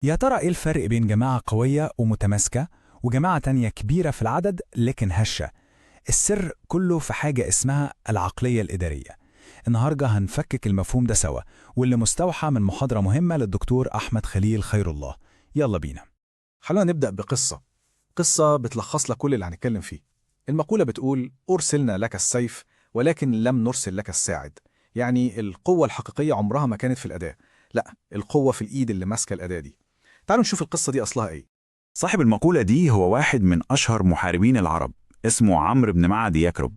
يا ترى إيه الفرق بين جماعة قوية ومتماسكة وجماعة تانية كبيرة في العدد لكن هشة؟ السر كله في حاجة اسمها العقلية الإدارية. النهاردة هنفكك المفهوم ده سوا، واللي مستوحى من محاضرة مهمة للدكتور أحمد خليل خير الله. يلا بينا. خلونا نبدأ قصة بتلخص لك كل اللي هنتكلم فيه. المقولة بتقول: أرسلنا لك السيف ولكن لم نرسل لك الساعد. يعني القوة الحقيقية عمرها ما كانت في الأداة، لا، القوة في الإيد اللي ماسكة الأداة دي. تعالوا نشوف القصة دي أصلها إيه. صاحب المقولة دي هو واحد من أشهر محاربين العرب، اسمه عمرو بن معد يكرب.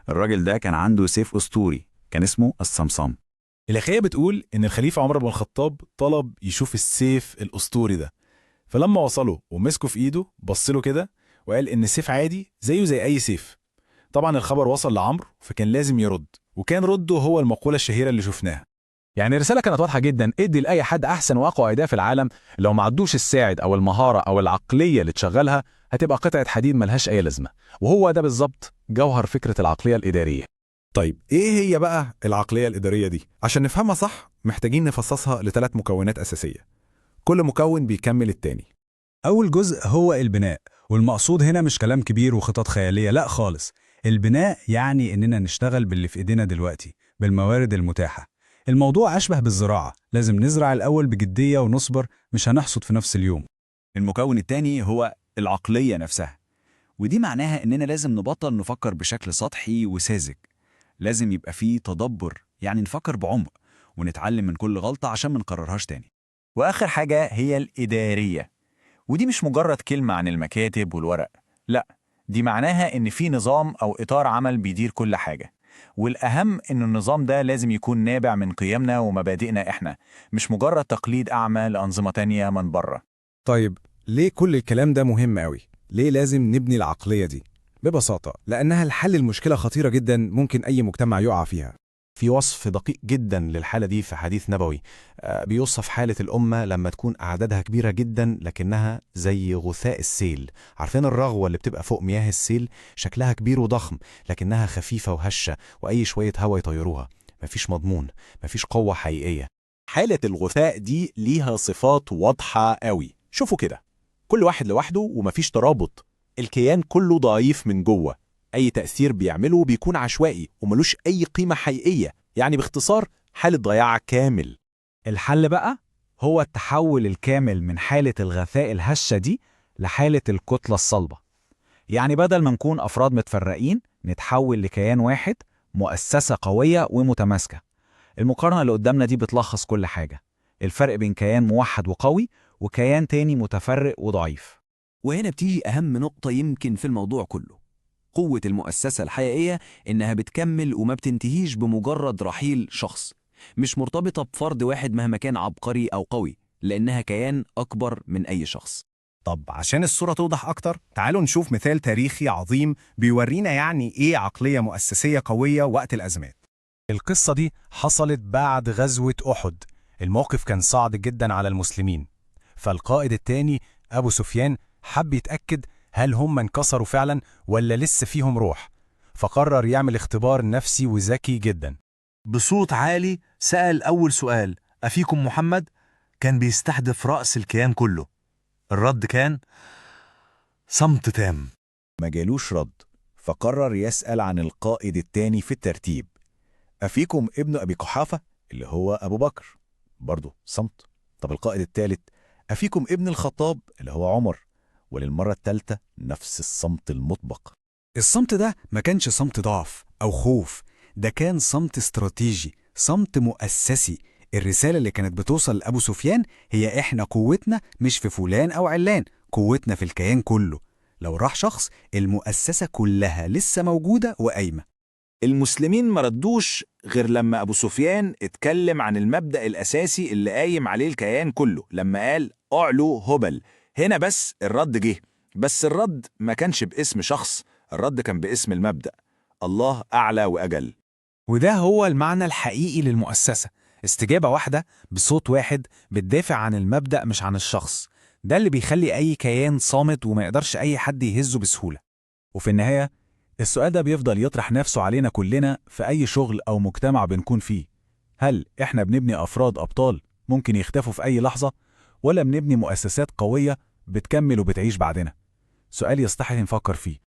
الراجل ده كان عنده سيف أسطوري كان اسمه الصمصام. الحكاية بتقول إن الخليفة عمر بن الخطاب طلب يشوف السيف الأسطوري ده، فلما وصله ومسكه في إيده بصله كده وقال إن السيف عادي زيه زي أي سيف. طبعا الخبر وصل لعمرو فكان لازم يرد، وكان رده هو المقولة الشهيرة اللي شفناها. يعني الرسالة كانت واضحة جدا: ادي لأي حد أحسن وأقوى أداة في العالم، لو ما عندوش الساعد أو المهارة أو العقلية اللي تشغلها هتبقى قطعة حديد ملهاش أي لازمة. وهو ده بالظبط جوهر فكرة العقلية الإدارية. طيب إيه هي بقى العقلية الإدارية دي؟ عشان نفهمها صح محتاجين نفصصها لثلاث مكونات أساسية، كل مكون بيكمل التاني. أول جزء هو البناء، والمقصود هنا مش كلام كبير وخطط خيالية، لا خالص. البناء يعني إننا نشتغل باللي في إيدينا دلوقتي، بالموارد المتاحة. الموضوع أشبه بالزراعة، لازم نزرع الأول بجدية ونصبر، مش هنحصد في نفس اليوم. المكون التاني هو العقلية نفسها، ودي معناها إننا لازم نبطل نفكر بشكل سطحي وساذج. لازم يبقى فيه تدبر، يعني نفكر بعمق ونتعلم من كل غلطة عشان ما نكررهاش تاني. وآخر حاجة هي الإدارية، ودي مش مجرد كلمة عن المكاتب والورق، لا، دي معناها إن في نظام أو إطار عمل بيدير كل حاجة. والأهم إن النظام ده لازم يكون نابع من قيمنا ومبادئنا إحنا، مش مجرد تقليد أعمى لأنظمة تانية من بره. طيب ليه كل الكلام ده مهم قوي؟ ليه لازم نبني العقلية دي؟ ببساطة لأنها الحل المشكلة خطيرة جدا ممكن أي مجتمع يقع فيها. في وصف دقيق جدا للحالة دي في حديث نبوي، بيوصف حالة الأمة لما تكون أعدادها كبيرة جدا لكنها زي غثاء السيل. عارفين الرغوة اللي بتبقى فوق مياه السيل؟ شكلها كبير وضخم لكنها خفيفة وهشة، وأي شوية هوا يطيروها. مفيش مضمون، مفيش قوة حقيقية. حالة الغثاء دي ليها صفات واضحة قوي. شوفوا كده، كل واحد لوحده ومفيش ترابط. الكيان كله ضعيف من جوه، أي تأثير بيعمله بيكون عشوائي وملوش أي قيمة حقيقية. يعني باختصار حالة ضياع كامل. الحل بقى هو التحول الكامل من حالة الغثاء الهشة دي لحالة الكتلة الصلبة. يعني بدل ما نكون أفراد متفرقين نتحول لكيان واحد، مؤسسة قوية ومتماسكة. المقارنة اللي قدامنا دي بتلخص كل حاجة: الفرق بين كيان موحد وقوي وكيان تاني متفرق وضعيف. وهنا بتيجي أهم نقطة يمكن في الموضوع كله. قوة المؤسسة الحقيقية إنها بتكمل وما بتنتهيش بمجرد رحيل شخص، مش مرتبطة بفرد واحد مهما كان عبقري أو قوي، لأنها كيان أكبر من أي شخص. طب عشان الصورة توضح أكتر، تعالوا نشوف مثال تاريخي عظيم بيورينا يعني إيه عقلية مؤسسية قوية وقت الأزمات. القصة دي حصلت بعد غزوة أحد. الموقف كان صعب جدا على المسلمين، فالقائد التاني أبو سفيان حب يتأكد هل هم انكسروا فعلا ولا لسه فيهم روح، فقرر يعمل اختبار نفسي وذكي جدا. بصوت عالي سأل أول سؤال: أفيكم محمد؟ كان بيستهدف رأس الكيان كله. الرد كان صمت تام. ما جالوش رد، فقرر يسأل عن القائد التاني في الترتيب: أفيكم ابن أبي قحافة؟ اللي هو أبو بكر. برضه صمت. طب القائد الثالث: أفيكم ابن الخطاب؟ اللي هو عمر. وللمرة الثالثة نفس الصمت المطبق. الصمت ده ما كانش صمت ضعف أو خوف، ده كان صمت استراتيجي، صمت مؤسسي. الرسالة اللي كانت بتوصل لأبو سفيان هي: إحنا قوتنا مش في فلان أو علان، قوتنا في الكيان كله. لو راح شخص، المؤسسة كلها لسه موجودة وقايمة. المسلمين ما ردوش غير لما أبو سفيان اتكلم عن المبدأ الأساسي اللي قايم عليه الكيان كله، لما قال أعلو هبل. هنا بس الرد جه، بس الرد ما كانش باسم شخص، الرد كان باسم المبدأ: الله أعلى وأجل. وده هو المعنى الحقيقي للمؤسسة، استجابة واحدة بصوت واحد بتدافع عن المبدأ مش عن الشخص. ده اللي بيخلي أي كيان صامت وما يقدرش أي حد يهزه بسهولة. وفي النهاية السؤال ده بيفضل يطرح نفسه علينا كلنا في أي شغل أو مجتمع بنكون فيه: هل إحنا بنبني أفراد أبطال ممكن يختفوا في أي لحظة، ولا بنبني مؤسسات قوية بتكمل وبتعيش بعدنا؟ سؤال يستحق نفكر فيه.